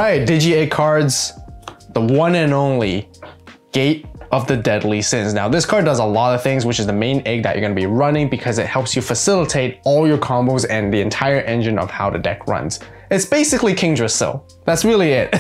right, Digi-Egg cards, the one and only Gate of the Deadly Sins. Now this card does a lot of things, which is the main egg that you're going to be running because it helps you facilitate all your combos and the entire engine of how the deck runs. It's basically King Drasil. That's really it.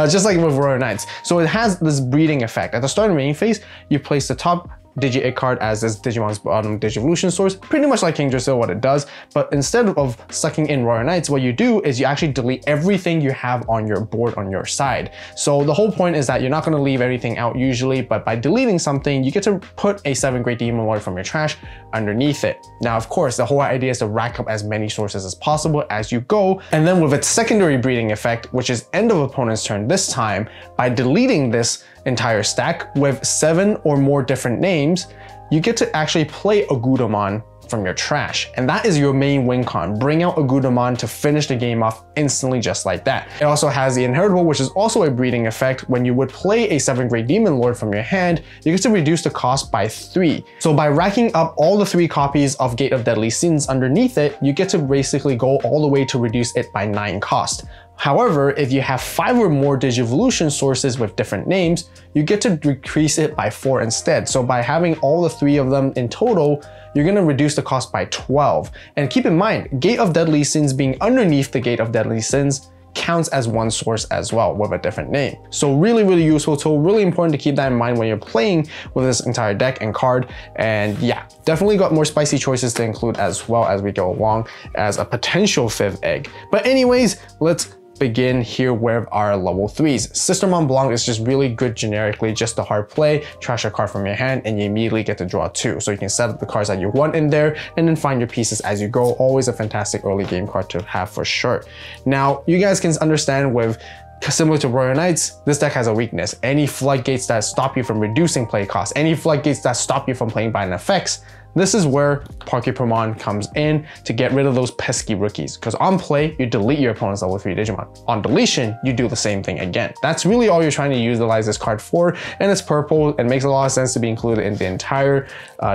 Just like with Royal Knights. So it has this breeding effect. At the start of the main phase, you place the top Digi-Egg card as this Digimon's bottom Digivolution source, pretty much like King Drasil what it does, but instead of sucking in Royal Knights, what you do is you actually delete everything you have on your board on your side. So the whole point is that you're not going to leave anything out usually, but by deleting something, you get to put a 7-grade Demon Lord from your trash underneath it. Now, of course, the whole idea is to rack up as many sources as possible as you go, and then with its secondary breeding effect, which is end of opponent's turn this time, by deleting this entire stack with 7 or more different names, you get to actually play Ogudomon from your trash. And that is your main win con. Bring out Ogudamon to finish the game off instantly just like that. It also has the Inheritable, which is also a breeding effect. When you would play a 7-grade Demon Lord from your hand, you get to reduce the cost by 3. So by racking up all the 3 copies of Gate of Deadly Sins underneath it, you get to basically go all the way to reduce it by 9 cost. However, if you have 5 or more Digivolution sources with different names, you get to decrease it by 4 instead. So by having all the 3 of them in total, you're going to reduce the cost by 12. And keep in mind, Gate of Deadly Sins being underneath the Gate of Deadly Sins counts as one source as well with a different name. So really, really useful tool, really important to keep that in mind when you're playing with this entire deck and card. And yeah, definitely got more spicy choices to include as well as we go along as a potential 5th egg. But anyways, let's begin here with our level 3s. Sister Mont Blanc is just really good generically, just a hard play, trash a card from your hand, and you immediately get to draw 2. So you can set up the cards that you want in there and then find your pieces as you go. Always a fantastic early game card to have for sure. Now, you guys can understand with similar to Royal Knights, this deck has a weakness. Any floodgates that stop you from reducing play costs, any floodgates that stop you from playing binding effects, this is where creepymon comes in to get rid of those pesky rookies. Because on play, you delete your opponent's level 3 Digimon. On deletion, you do the same thing again. That's really all you're trying to utilize this card for, and it's purple and makes a lot of sense to be included in the entire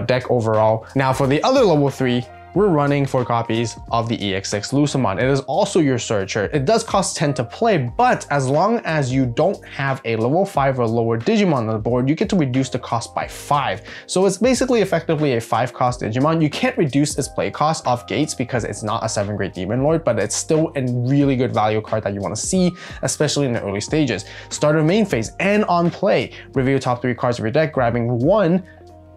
deck overall. Now for the other level 3, we're running 4 copies of the EX6 lucemon. It is also your searcher. It does cost 10 to play, but as long as you don't have a level 5 or lower Digimon on the board, you get to reduce the cost by 5. So it's basically effectively a 5 cost Digimon. You can't reduce its play cost off gates because it's not a 7-grade Demon Lord, but it's still a really good value card that you want to see, especially in the early stages. Start of main phase and on play, review top 3 cards of your deck, grabbing 1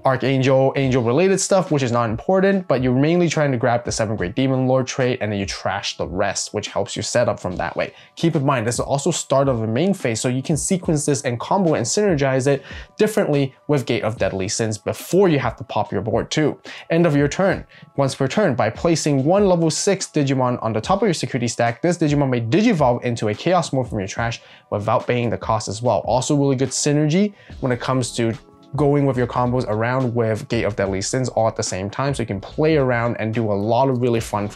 Archangel, Angel related stuff, which is not important, but you're mainly trying to grab the 7-grade Demon Lord trait and then you trash the rest, which helps you set up from that way. Keep in mind, this is also start of the main phase, so you can sequence this and combo and synergize it differently with Gate of Deadly Sins before you have to pop your board too. End of your turn. Once per turn, by placing 1 level 6 Digimon on the top of your security stack, this Digimon may Digivolve into a Chaos mode from your trash without paying the cost as well. Also really good synergy when it comes to going with your combos around with Gate of Deadly Sins all at the same time, so you can play around and do a lot of really fun,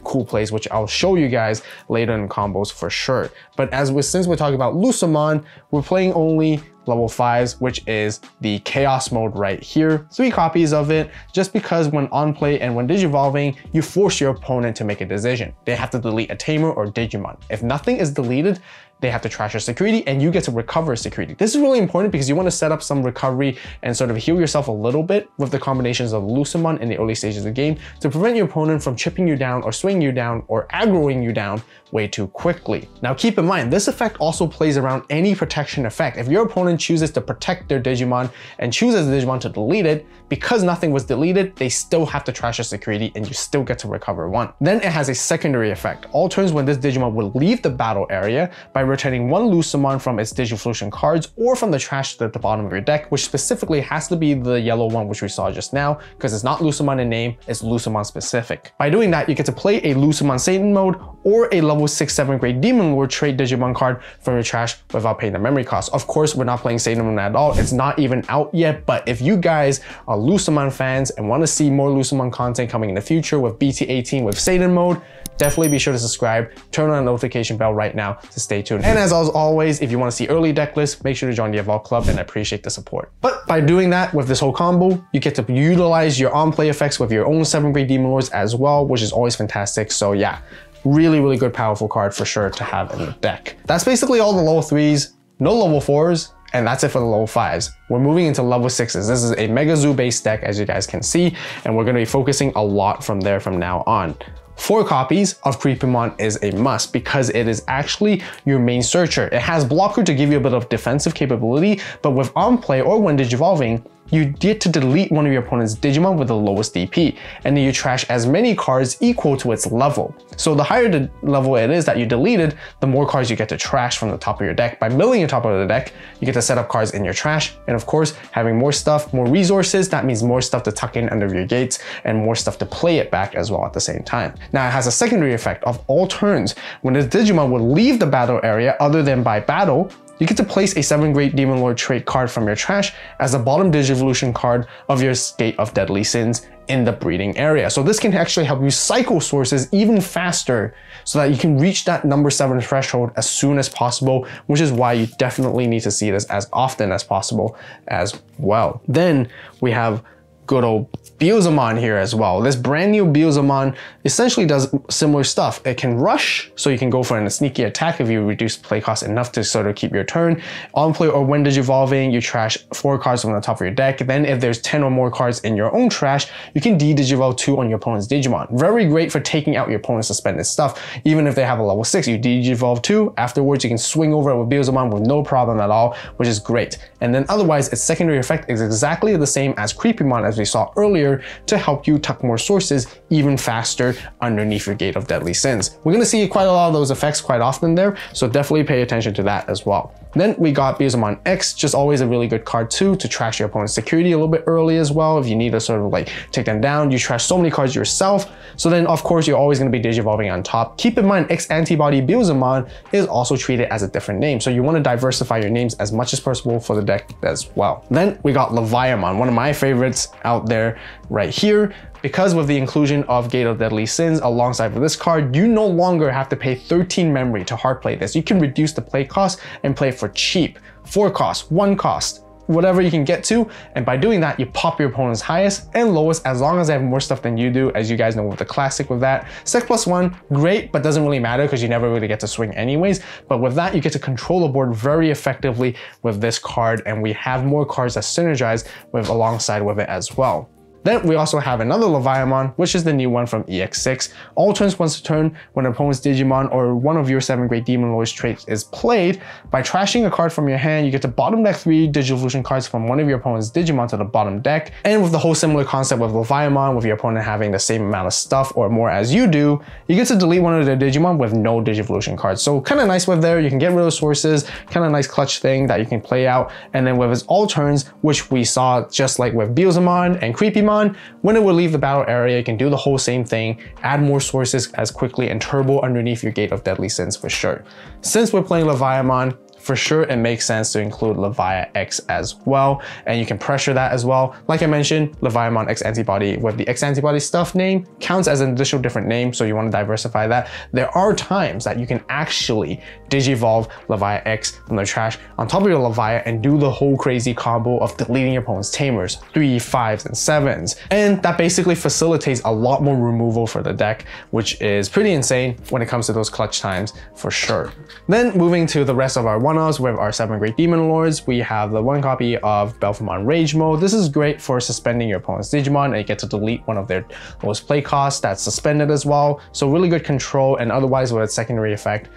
cool plays, which I'll show you guys later in combos for sure. But since we're talking about lucemon, we're playing only level 5s, which is the Chaos mode right here. 3 copies of it, just because when on play and when Digivolving, you force your opponent to make a decision. They have to delete a Tamer or Digimon. If nothing is deleted, they have to trash your security and you get to recover security. This is really important because you want to set up some recovery and sort of heal yourself a little bit with the combinations of lucemon in the early stages of the game to prevent your opponent from chipping you down or swinging you down or aggroing you down way too quickly. Now keep in mind, this effect also plays around any protection effect. If your opponent chooses to protect their Digimon and chooses the Digimon to delete it, because nothing was deleted, they still have to trash your security and you still get to recover 1. Then it has a secondary effect. All turns when this Digimon will leave the battle area by returning 1 lucemon from its Digivolution cards or from the trash at the bottom of your deck, which specifically has to be the yellow one which we saw just now, because it's not lucemon in name, it's lucemon specific. By doing that, you get to play a lucemon Satan mode or a level 6 7-grade Demon Lord trait Digimon card from your trash without paying the memory cost. Of course, we're not playing Satan mode at all. It's not even out yet, but if you guys are lucemon fans and want to see more lucemon content coming in the future with BT18 with Satan mode, definitely be sure to subscribe, turn on the notification bell right now to stay tuned. And as always, if you want to see early deck lists, make sure to join the AVAULT Club and I appreciate the support. But by doing that with this whole combo, you get to utilize your on-play effects with your own 7-grade Demon Lords as well, which is always fantastic. So yeah, Really, really good, powerful card for sure to have in the deck. That's basically all the level 3s, no level 4s, and that's it for the level 5s. We're moving into level 6s. This is a Mega Zoo based deck, as you guys can see, and we're gonna be focusing a lot from there from now on. 4 copies of Creepymon is a must because it is actually your main searcher. It has blocker to give you a bit of defensive capability, but with on play or when digivolving, you get to delete one of your opponent's Digimon with the lowest DP, and then you trash as many cards equal to its level. So the higher the level it is that you deleted, the more cards you get to trash from the top of your deck. By milling your top of the deck, you get to set up cards in your trash, and of course, having more stuff, more resources, that means more stuff to tuck in under your gates, and more stuff to play it back as well at the same time. Now it has a secondary effect of all turns. When the Digimon would leave the battle area other than by battle, you get to place a 7 Great Demon Lord trait card from your trash as the bottom Digivolution card of your Gate of Deadly Sins in the breeding area. So this can actually help you cycle sources even faster so that you can reach that number 7 threshold as soon as possible, which is why you definitely need to see this as often as possible as well. Then we have good old beelzemon here as well. This brand new beelzemon essentially does similar stuff. It can rush, so you can go for a sneaky attack if you reduce play cost enough to sort of keep your turn. On play or when digivolving, you trash 4 cards from the top of your deck. Then if there's 10 or more cards in your own trash, you can de-digivolve 2 on your opponent's Digimon. Very great for taking out your opponent's suspended stuff. Even if they have a level 6, you de-digivolve 2. Afterwards, you can swing over it with beelzemon with no problem at all, which is great. And then otherwise, its secondary effect is exactly the same as Creepymon as we saw earlier, to help you tuck more sources even faster underneath your Gate of Deadly Sins. We're gonna see quite a lot of those effects quite often there, so definitely pay attention to that as well. Then we got Beelzemon X, just always a really good card too, to trash your opponent's security a little bit early as well. If you need to sort of like take them down, you trash so many cards yourself. So then of course you're always gonna be digivolving on top. Keep in mind, X Antibody Beelzemon is also treated as a different name. So you wanna diversify your names as much as possible for the deck as well. Then we got leviamon, one of my favorites out there right here. Because with the inclusion of Gate of Deadly Sins alongside with this card, you no longer have to pay 13 memory to hard play this. You can reduce the play cost and play for cheap. 4 cost, 1 cost, whatever you can get to. And by doing that, you pop your opponent's highest and lowest as long as they have more stuff than you do, as you guys know with the classic with that. Sec +1, great, but doesn't really matter because you never really get to swing anyways. But with that, you get to control the board very effectively with this card, and we have more cards that synergize with alongside with it as well. Then we also have another Leviamon, which is the new one from EX6. All turns once a turn, when an opponent's Digimon or one of your 7 Great Demon Lords traits is played, by trashing a card from your hand, you get to bottom deck 3 Digivolution cards from one of your opponent's Digimon to the bottom deck. And with the whole similar concept with Leviamon, with your opponent having the same amount of stuff or more as you do, you get to delete one of their Digimon with no Digivolution cards. So kind of nice with there, you can get rid of sources, kind of nice clutch thing that you can play out. And then with its all turns, which we saw just like with Beelzemon and Creepymon, when it will leave the battle area, you can do the whole same thing, add more sources as quickly and turbo underneath your Gate of Deadly Sins for sure. Since we're playing Leviamon, for sure it makes sense to include Levia X as well, and you can pressure that as well. Like I mentioned, Leviamon X Antibody with the X Antibody stuff name counts as an additional different name, so you want to diversify that. There are times that you can actually digivolve Levia X from the trash on top of your Levia and do the whole crazy combo of deleting your opponent's Tamers, 3, 5s, and 7s. And that basically facilitates a lot more removal for the deck, which is pretty insane when it comes to those clutch times for sure. Then moving to the rest of our one-offs with our 7 Great Demon Lords, we have the 1 copy of belphemon Rage Mode. This is great for suspending your opponent's Digimon, and you get to delete one of their lowest play costs that's suspended as well. So really good control, and otherwise with its secondary effect,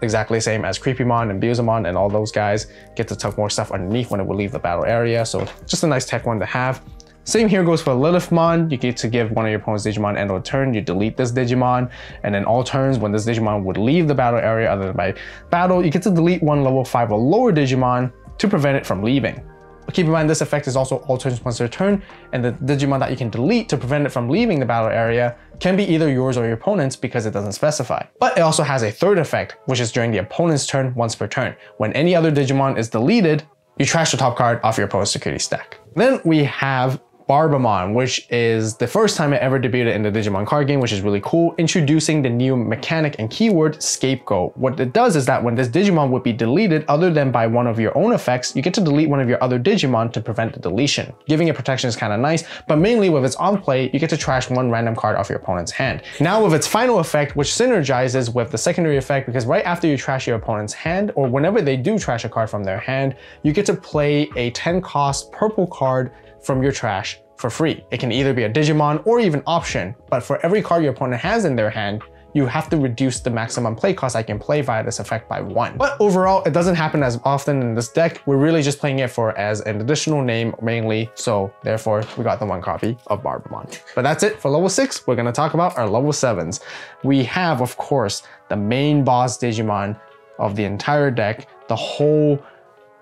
exactly the same as Creepymon and Beelzemon and all those guys, get to tuck more stuff underneath when it will leave the battle area. So just a nice tech one to have. Same here goes for lilithmon. You get to give one of your opponent's Digimon end of turn, you delete this Digimon, and then all turns when this Digimon would leave the battle area other than by battle, you get to delete one level 5 or lower Digimon to prevent it from leaving. But keep in mind, this effect is also all turns once per turn, and the Digimon that you can delete to prevent it from leaving the battle area can be either yours or your opponent's because it doesn't specify. But it also has a third effect, which is during the opponent's turn once per turn. When any other Digimon is deleted, you trash the top card off your opponent's security stack. Then we have Barbamon, which is the first time it ever debuted in the Digimon card game, which is really cool, introducing the new mechanic and keyword Scapegoat. What it does is that when this Digimon would be deleted other than by one of your own effects, you get to delete one of your other Digimon to prevent the deletion. Giving it protection is kind of nice, but mainly with its on play, you get to trash one random card off your opponent's hand. Now with its final effect, which synergizes with the secondary effect, because right after you trash your opponent's hand, or whenever they do trash a card from their hand, you get to play a 10 cost purple card from your trash for free. It can either be a Digimon or even option, but for every card your opponent has in their hand, you have to reduce the maximum play cost I can play via this effect by 1. But overall, it doesn't happen as often in this deck. We're really just playing it for as an additional name mainly, so therefore we got the 1 copy of Barbamon. But that's it for level 6. We're gonna talk about our level 7s. We have, of course, the main boss Digimon of the entire deck. The whole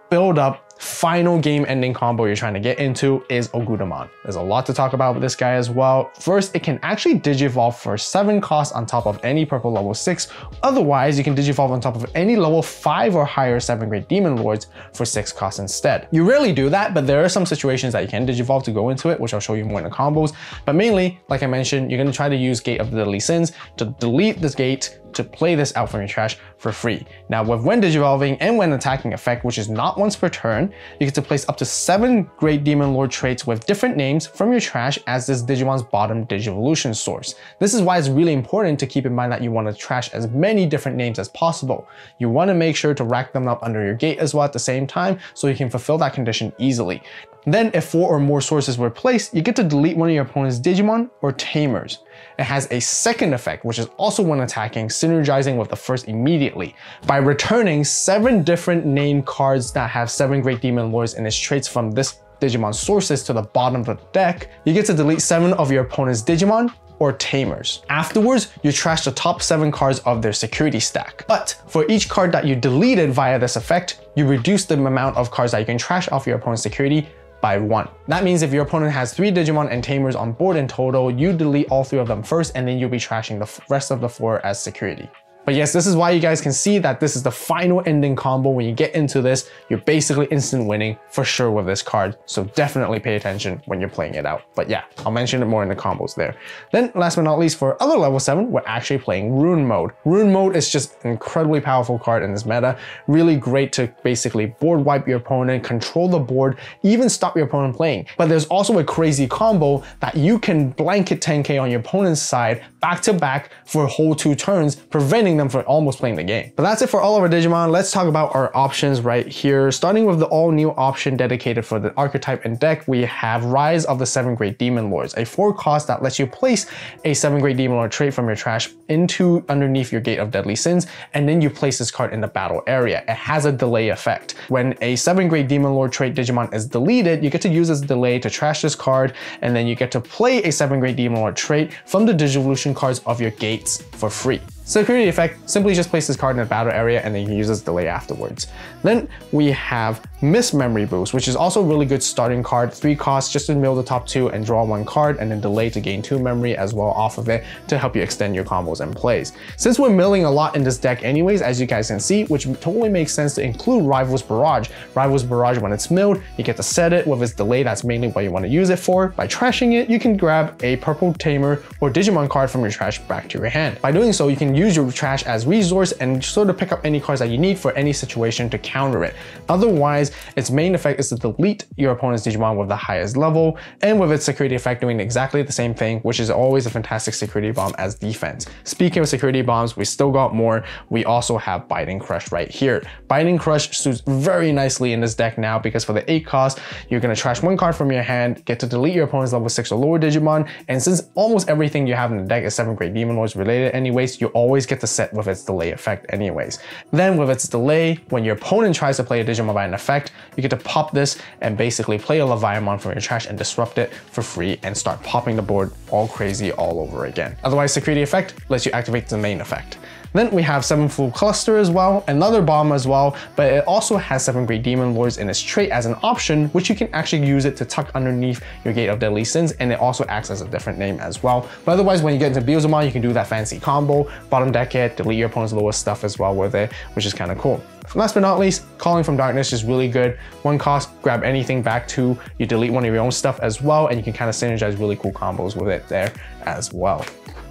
build up final game ending combo you're trying to get into is Ogudamon. There's a lot to talk about with this guy as well. First, it can actually Digivolve for 7 costs on top of any purple level 6. Otherwise, you can Digivolve on top of any level 5 or higher 7 Great Demon Lords for 6 costs instead. You rarely do that, but there are some situations that you can Digivolve to go into it, which I'll show you more in the combos. But mainly, like I mentioned, you're going to try to use Gate of the Deadly Sins to delete this gate to play this out from your trash for free. Now with when Digivolving and when attacking effect, which is not once per turn, you get to place up to 7 Great Demon Lord traits with different names from your trash as this Digimon's bottom Digivolution source. This is why it's really important to keep in mind that you want to trash as many different names as possible. You want to make sure to rack them up under your gate as well at the same time so you can fulfill that condition easily. Then if 4 or more sources were placed, you get to delete one of your opponent's Digimon or Tamers. It has a second effect, which is also when attacking, synergizing with the first immediately. By returning 7 different named cards that have 7 Great Demon Lords and its traits from this Digimon sources to the bottom of the deck, you get to delete 7 of your opponent's Digimon or Tamers. Afterwards, you trash the top 7 cards of their security stack. But for each card that you deleted via this effect, you reduce the amount of cards that you can trash off your opponent's security by 1. That means if your opponent has 3 Digimon and Tamers on board in total, you delete all 3 of them first, and then you'll be trashing the rest of the 4 as security. But yes, this is why you guys can see that this is the final ending combo. When you get into this, you're basically instant winning for sure with this card. So definitely pay attention when you're playing it out. But yeah, I'll mention it more in the combos there. Then last but not least, for other level 7, we're actually playing Rune Mode. Rune Mode is just an incredibly powerful card in this meta. Really great to basically board wipe your opponent, control the board, even stop your opponent playing. But there's also a crazy combo that you can blanket 10k on your opponent's side back to back for a whole 2 turns, preventing them from almost playing the game. But that's it for all of our Digimon. Let's talk about our options right here. Starting with the all new option dedicated for the archetype and deck, we have Rise of the 7 Great Demon Lords, a 4 cost that lets you place a 7 Great Demon Lord trait from your trash into underneath your Gate of Deadly Sins, and then you place this card in the battle area. It has a delay effect. When a 7 Great Demon Lord trait Digimon is deleted, you get to use this delay to trash this card, and then you get to play a 7 Great Demon Lord trait from the Digivolution cards of your gates for free. Security effect, simply just place this card in the battle area and then you can use this delay afterwards. Then we have Miss Memory Boost, which is also a really good starting card. 3 costs just to mill the top 2 and draw 1 card, and then delay to gain 2 memory as well off of it to help you extend your combos and plays. Since we're milling a lot in this deck anyways, as you guys can see, which totally makes sense to include Rival's Barrage. Rival's Barrage, when it's milled, you get to set it with its delay. That's mainly what you want to use it for. By trashing it, you can grab a purple Tamer or Digimon card from your trash back to your hand. By doing so, you can use your trash as resource and sort of pick up any cards that you need for any situation to counter it. Otherwise, its main effect is to delete your opponent's Digimon with the highest level, and with its security effect doing exactly the same thing, which is always a fantastic security bomb as defense. Speaking of security bombs, we still got more. We also have Biting Crush right here. Biting Crush suits very nicely in this deck now because for the 8 cost, you're going to trash 1 card from your hand, get to delete your opponent's level 6 or lower Digimon, and since almost everything you have in the deck is 7 Great Demon Lords related anyways, you always get to set with its delay effect anyways. Then with its delay, when your opponent tries to play a Digimon by an effect, you get to pop this and basically play a leviamon from your trash and disrupt it for free and start popping the board all crazy all over again. Otherwise, security effect lets you activate the main effect. Then we have 7 Full Cluster as well, another bomb as well, but it also has 7 Great Demon Lords in its trait as an option, which you can actually use it to tuck underneath your Gate of Deadly Sins, and it also acts as a different name as well. But otherwise, when you get into beelzemon, you can do that fancy combo, bottom deck it, delete your opponent's lowest stuff as well with it, which is kind of cool. Last but not least, Calling from Darkness is really good. 1 cost, grab anything back 2, you delete one of your own stuff as well, and you can kind of synergize really cool combos with it there as well.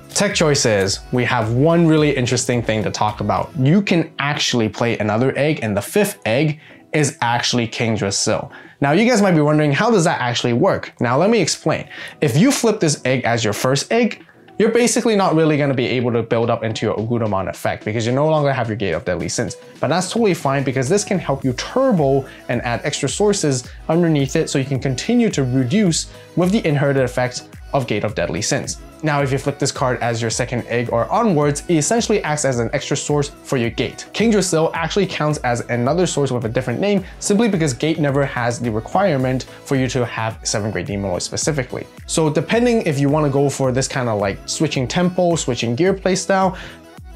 Tech choices, we have one really interesting thing to talk about. You can actually play another egg, and the 5th egg is actually Kingdrasil. Now you guys might be wondering, how does that actually work? Now let me explain. If you flip this egg as your first egg, you're basically not really going to be able to build up into your Ogudomon effect because you no longer have your Gate of Deadly Sins. But that's totally fine because this can help you turbo and add extra sources underneath it so you can continue to reduce with the inherited effect of Gate of Deadly Sins. Now, if you flip this card as your 2nd egg or onwards, it essentially acts as an extra source for your Gate. Kingdrasil actually counts as another source with a different name simply because Gate never has the requirement for you to have 7 Great Demon Lords specifically. So depending if you want to go for this kind of like switching tempo, switching gear playstyle,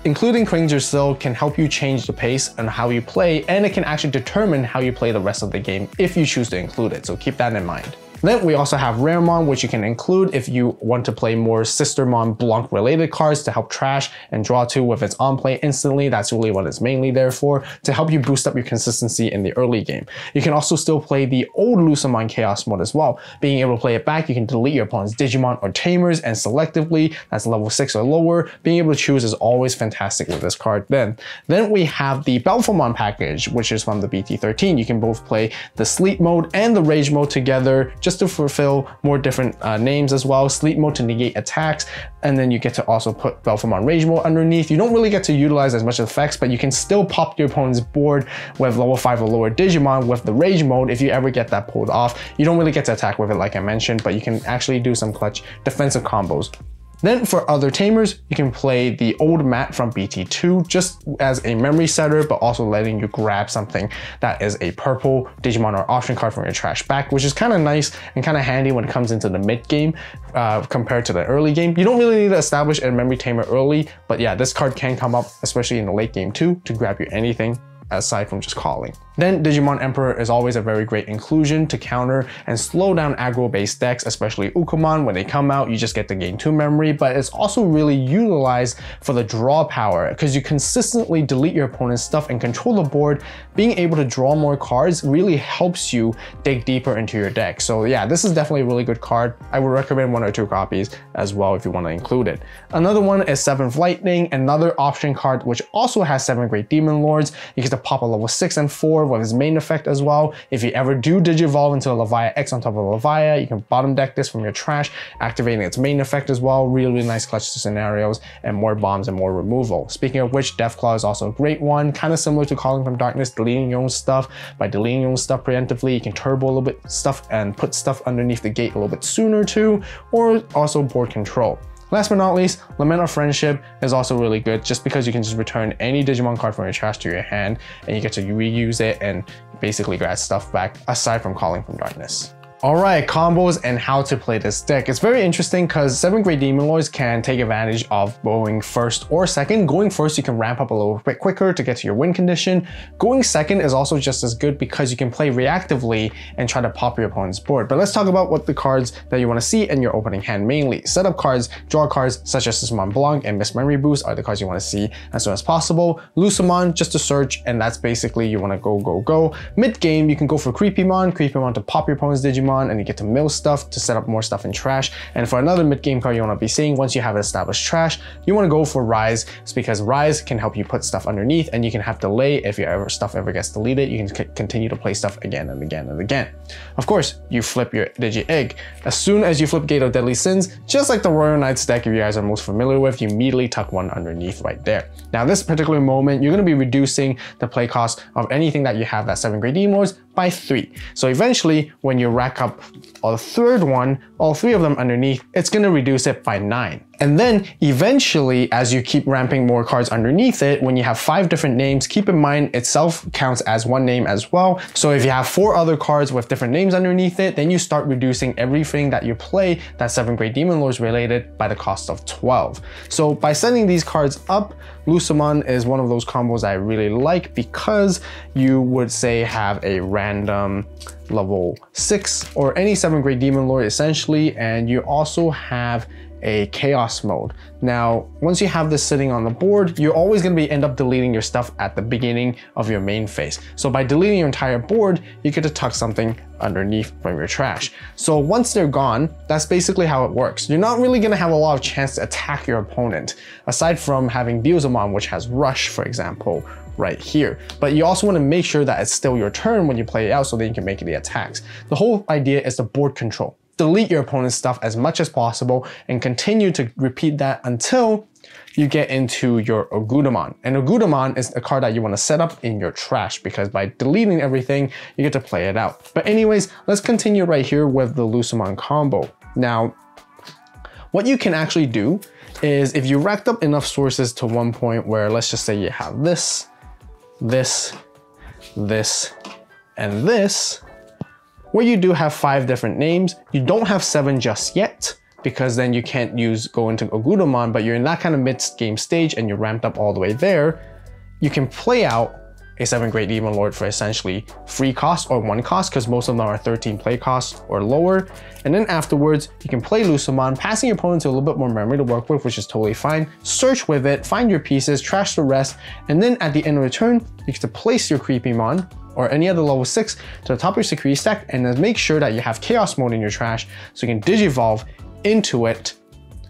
including Kingdrasil can help you change the pace and how you play, and it can actually determine how you play the rest of the game if you choose to include it, so keep that in mind. Then we also have Raremon, which you can include if you want to play more Sistermon Blanc related cards to help trash and draw 2 with its on play instantly. That's really what it's mainly there for, to help you boost up your consistency in the early game. You can also still play the old lucemon Chaos mode as well. Being able to play it back, you can delete your opponent's Digimon or Tamers, and selectively, that's level 6 or lower, being able to choose is always fantastic with this card. Then we have the belphemon package, which is from the BT13. You can both play the sleep mode and the rage mode together, just to fulfill more different names as well. Sleep mode to negate attacks, and then you get to also put belphemon rage mode underneath. You don't really get to utilize as much effects, but you can still pop your opponent's board with level 5 or lower Digimon with the rage mode if you ever get that pulled off. You don't really get to attack with it like I mentioned, but you can actually do some clutch defensive combos. Then for other tamers, you can play the old mat from BT2 just as a memory setter, but also letting you grab something that is a purple Digimon or option card from your trash back, which is kind of nice and kind of handy when it comes into the mid game compared to the early game. You don't really need to establish a memory tamer early, but yeah, this card can come up, especially in the late game too, to grab you anything aside from just calling. Then Digimon Emperor is always a very great inclusion to counter and slow down aggro-based decks, especially Ogudomon. When they come out, you just get to gain 2 memory, but it's also really utilized for the draw power because you consistently delete your opponent's stuff and control the board. Being able to draw more cards really helps you dig deeper into your deck. So yeah, this is definitely a really good card. I would recommend 1 or 2 copies as well if you want to include it. Another one is 7th Lightning, another option card which also has 7 Great Demon Lords. You get to pop a level 6 and 4 with his main effect as well. If you ever do Digivolve into a Levia X on top of a Levia, you can bottom deck this from your trash, activating its main effect as well. Really nice clutch scenarios and more bombs and more removal. Speaking of which, Deathclaw is also a great one, kind of similar to Calling from Darkness, deleting your own stuff. By deleting your own stuff preemptively, you can turbo a little bit stuff and put stuff underneath the gate a little bit sooner too, or also board control. Last but not least, Lament of Friendship is also really good just because you can just return any Digimon card from your trash to your hand and you get to reuse it and basically grab stuff back aside from Calling from Darkness. Alright, combos and how to play this deck. It's very interesting because 7 Great Demon Lords can take advantage of going first or second. Going first, you can ramp up a little bit quicker to get to your win condition. Going second is also just as good because you can play reactively and try to pop your opponent's board. But let's talk about what the cards that you want to see in your opening hand mainly. Setup cards, draw cards such as Sistermon Blanc and Miss Memory Boost are the cards you want to see as soon as possible. Lucemon, just to search, and that's basically you want to go. Mid game, you can go for Creepymon to pop your opponent's Digimon, and you get to mill stuff to set up more stuff in trash. And for another mid-game card you want to be seeing, once you have established trash, you want to go for Rise. It's because Rise can help you put stuff underneath, and you can have delay if your stuff ever gets deleted. You can continue to play stuff again and again and again. Of course, you flip your Digi-Egg. As soon as you flip Gate of Deadly Sins, just like the Royal Knights deck if you guys are most familiar with, you immediately tuck one underneath right there. Now this particular moment, you're going to be reducing the play cost of anything that you have that 7 Great Demon Lords by 3. So eventually, when you rack up a third one, all 3 of them underneath, it's going to reduce it by 9. And then eventually, as you keep ramping more cards underneath it, when you have 5 different names, keep in mind itself counts as 1 name as well. So if you have 4 other cards with different names underneath it, then you start reducing everything that you play that's 7 Great Demon Lords related by the cost of 12. So by setting these cards up, Lucemon is one of those combos I really like because you would say have a random level 6 or any 7 Great Demon Lord essentially, and you also have a chaos mode. Now, once you have this sitting on the board, you're always going to end up deleting your stuff at the beginning of your main phase. So by deleting your entire board, you get to tuck something underneath from your trash. So once they're gone, that's basically how it works. You're not really going to have a lot of chance to attack your opponent, aside from having beelzemon, which has rush, for example, right here. But you also want to make sure that it's still your turn when you play it out so that you can make the attacks. The whole idea is the board control. Delete your opponent's stuff as much as possible and continue to repeat that until you get into your Ogudamon. And Ogudamon is a card that you want to set up in your trash because by deleting everything, you get to play it out. But anyways, let's continue right here with the lucemon combo. Now, what you can actually do is if you racked up enough sources to one point where, let's just say you have this, this, this, and this, where you do have 5 different names. You don't have 7 just yet, because then you can't go into Ogudamon, but you're in that kind of mid-game stage and you're ramped up all the way there. You can play out a 7 Great Demon Lord for essentially free cost or 1 cost, because most of them are 13 play cost or lower. And then afterwards, you can play lucemon, passing your opponent to a little bit more memory to work with, which is totally fine. Search with it, find your pieces, trash the rest, and then at the end of the turn, you get to place your creepymon or any other level 6 to the top of your security stack, and then make sure that you have chaos mode in your trash so you can digivolve into it,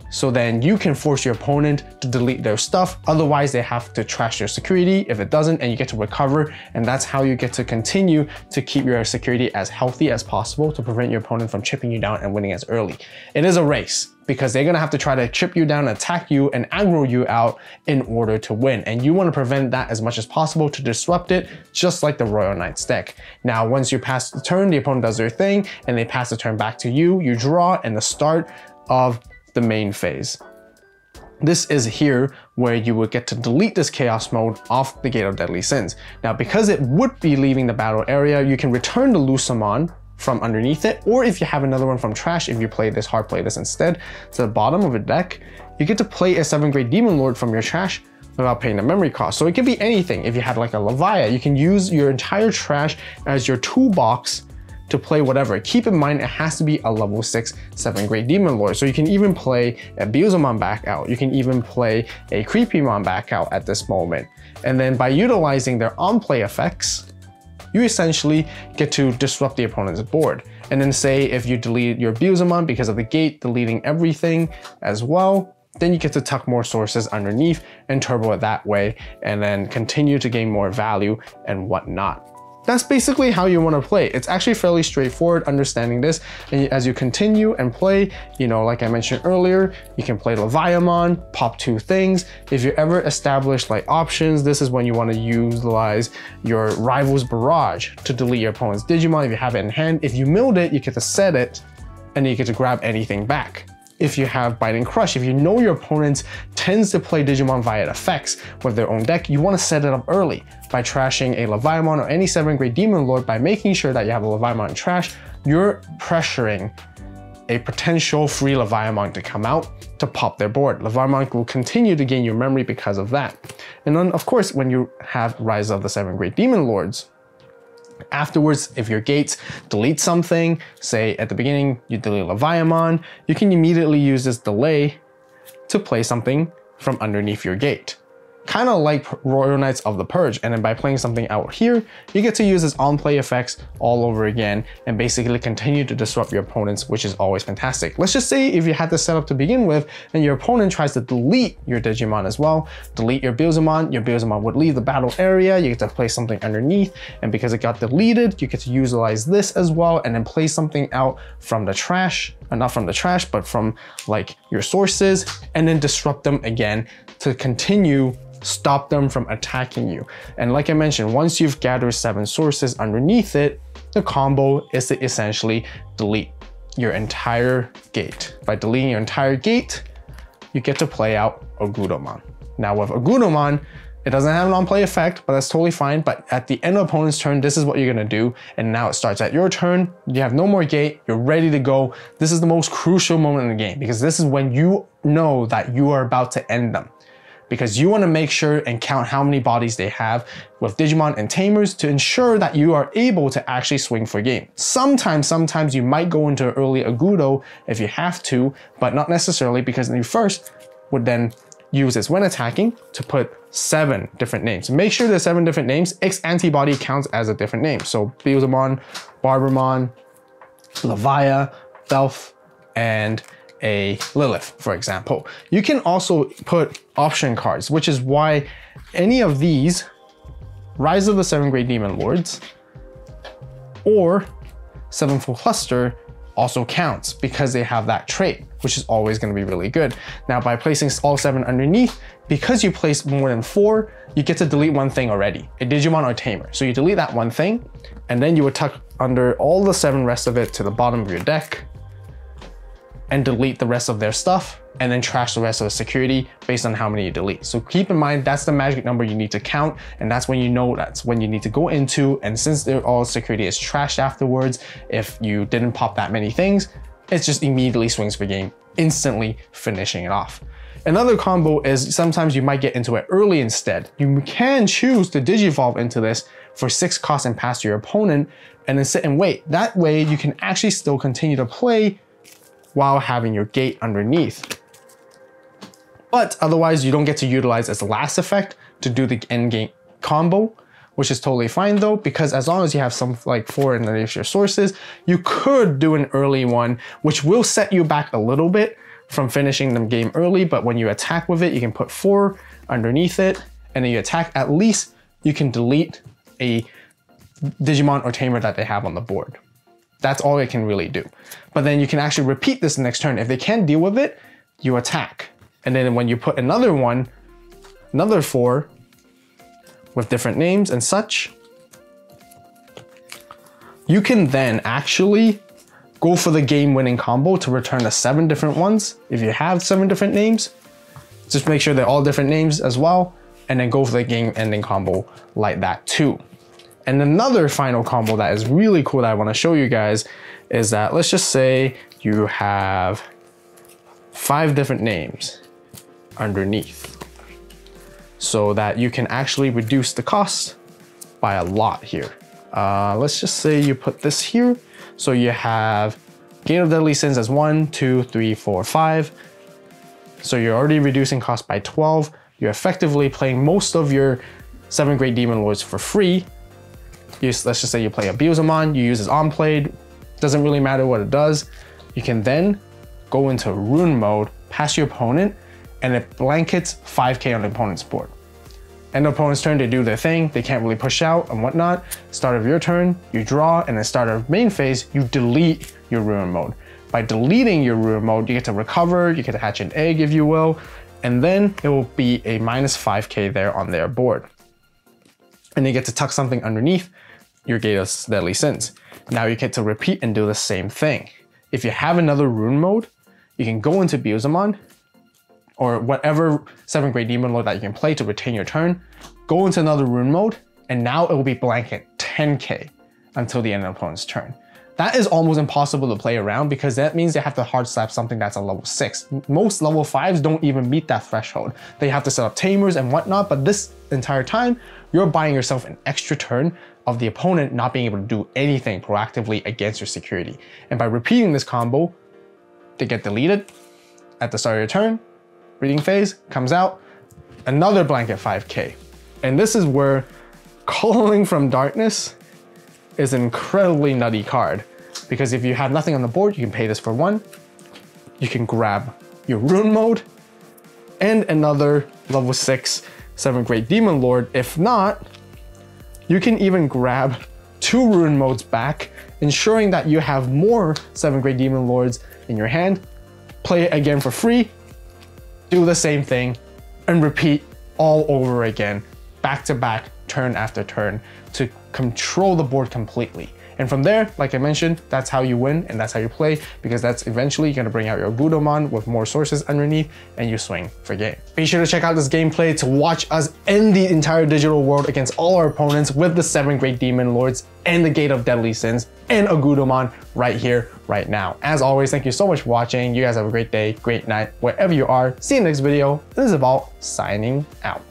so then you can force your opponent to delete their stuff. Otherwise, they have to trash your security if it doesn't, and you get to recover. And that's how you get to continue to keep your security as healthy as possible to prevent your opponent from chipping you down and winning as early. It is a race because they're gonna have to try to chip you down, attack you, and aggro you out in order to win. And you wanna prevent that as much as possible to disrupt it, just like the Royal Knights deck. Now, once you pass the turn, the opponent does their thing, and they pass the turn back to you, you draw, and the start of the main phase. This is here where you would get to delete this chaos mode off the Gate of Deadly Sins. Now, because it would be leaving the battle area, you can return the lucemon from underneath it, or if you have another one from trash, if you play this, hard play this instead, to the bottom of a deck, you get to play a 7 Great Demon Lord from your trash without paying the memory cost. So it could be anything. If you had like a Levia, you can use your entire trash as your toolbox to play whatever. Keep in mind, it has to be a level 6, 7 Great Demon Lord. So you can even play a beelzemon back out. You can even play a creepymon back out at this moment. And then by utilizing their on-play effects, you essentially get to disrupt the opponent's board. And then say if you delete your beelzemon because of the gate, deleting everything as well, then you get to tuck more sources underneath and turbo it that way, and then continue to gain more value and whatnot. That's basically how you want to play. It's actually fairly straightforward understanding this. And as you continue and play, like I mentioned earlier, you can play leviamon, pop 2 things. If you ever establish like options, this is when you want to utilize your rival's barrage to delete your opponent's Digimon if you have it in hand. If you milled it, you get to set it and then you get to grab anything back. If you have Biting Crush, if you know your opponent tends to play Digimon via effects with their own deck, you want to set it up early by trashing a leviamon or any 7 Great Demon Lord. By making sure that you have a leviamon in trash, you're pressuring a potential free leviamon to come out to pop their board. Leviamon will continue to gain your memory because of that. And then of course, when you have Rise of the 7 Great Demon Lords, afterwards, if your gates delete something, say at the beginning you delete leviamon, you can immediately use this delay to play something from underneath your gate. Kind of like Royal Knights of the Purge, and then by playing something out here, you get to use this on-play effects all over again and basically continue to disrupt your opponents, which is always fantastic. Let's just say if you had this set up to begin with and your opponent tries to delete your Digimon as well, delete your beelzemon would leave the battle area, you get to play something underneath, and because it got deleted, you get to utilize this as well and then play something out from the trash, not from the trash, but from like your sources, and then disrupt them again to continue stop them from attacking you. And like I mentioned, once you've gathered 7 sources underneath it, the combo is to essentially delete your entire gate. By deleting your entire gate, you get to play out Ogudamon. Now with Ogudamon, it doesn't have an on-play effect, but that's totally fine. But at the end of the opponent's turn, this is what you're gonna do. And now it starts at your turn. You have no more gate, you're ready to go. This is the most crucial moment in the game because this is when you know that you are about to end them. because you want to make sure and count how many bodies they have with Digimon and Tamers to ensure that you are able to actually swing for game. Sometimes you might go into early Ogudo if you have to, but not necessarily, because you first would then use this when attacking to put 7 different names. Make sure there's 7 different names. X antibody counts as a different name. So beelzemon, barbamon, levia, belph, and a Lilith, for example. You can also put option cards, which is why any of these, Rise of the 7 Great Demon Lords or 7-Fold Cluster, also counts because they have that trait, which is always going to be really good. Now, by placing all 7 underneath, because you place more than 4, you get to delete one thing already, a Digimon or Tamer. So you delete that one thing, and then you would tuck under all the 7 rest of it to the bottom of your deck and delete the rest of their stuff, and then trash the rest of the security based on how many you delete. So keep in mind, that's the magic number you need to count, and that's when you know that's when you need to go into, and since all security is trashed afterwards, if you didn't pop that many things, it just immediately swings for game, instantly finishing it off. Another combo is sometimes you might get into it early instead. You can choose to Digivolve into this for 6 costs and pass to your opponent, and then sit and wait. That way you can actually still continue to play while having your gate underneath. But otherwise, you don't get to utilize as the last effect to do the end game combo, which is totally fine though, because as long as you have some like 4 underneath your sources, you could do an early one, which will set you back a little bit from finishing the game early. But when you attack with it, you can put 4 underneath it, and then you attack, at least you can delete a Digimon or Tamer that they have on the board. That's all it can really do. But then you can actually repeat this next turn. If they can't deal with it, you attack. And then when you put another one, another 4 with different names and such, you can then actually go for the game-winning combo to return the 7 different ones. If you have 7 different names, just make sure they're all different names as well, and then go for the game-ending combo like that too. And another final combo that is really cool that I want to show you guys is that, let's just say you have 5 different names underneath, so that you can actually reduce the cost by a lot here. Let's just say you put this here. So you have Gate of Deadly Sins as 1, 2, 3, 4, 5. So you're already reducing cost by 12. You're effectively playing most of your 7 Great Demon Lords for free. Let's just say you play a beelzemon, you use his on played, doesn't really matter what it does. You can then go into rune mode, pass your opponent, and it blankets 5k on the opponent's board. End of opponent's turn, they do their thing, they can't really push out and whatnot. Start of your turn, you draw, and then start of main phase, you delete your rune mode. By deleting your rune mode, you get to recover, you get to hatch an egg if you will, and then it will be a minus 5k there on their board. And you get to tuck something underneath your Gate of Deadly Sins. Now you get to repeat and do the same thing. If you have another rune mode, you can go into beelzemon, or whatever 7 Great Demon Lord that you can play to retain your turn, go into another rune mode, and now it will be blanket 10k until the end of the opponent's turn. That is almost impossible to play around, because that means they have to hard slap something that's a level 6. Most level 5s don't even meet that threshold. They have to set up Tamers and whatnot, but this entire time, you're buying yourself an extra turn of the opponent not being able to do anything proactively against your security. And by repeating this combo, they get deleted at the start of your turn, reading phase, comes out, another blanket 5k. And this is where Calling from Darkness is an incredibly nutty card, because if you have nothing on the board, you can pay this for 1. You can grab your rune mode and another level 6 7 Great Demon Lord. If not, you can even grab 2 rune modes back, ensuring that you have more 7 Great Demon Lords in your hand. Play it again for free, do the same thing, and repeat all over again, back to back, turn after turn, to control the board completely. And from there, like I mentioned, that's how you win and that's how you play, because that's eventually gonna bring out your Ogudomon with more sources underneath and you swing for game. Be sure to check out this gameplay to watch us end the entire digital world against all our opponents with the 7 Great Demon Lords and the Gate of Deadly Sins and Ogudamon right here, right now. As always, thank you so much for watching. You guys have a great day, great night, wherever you are. See you in the next video. This is AVAULT signing out.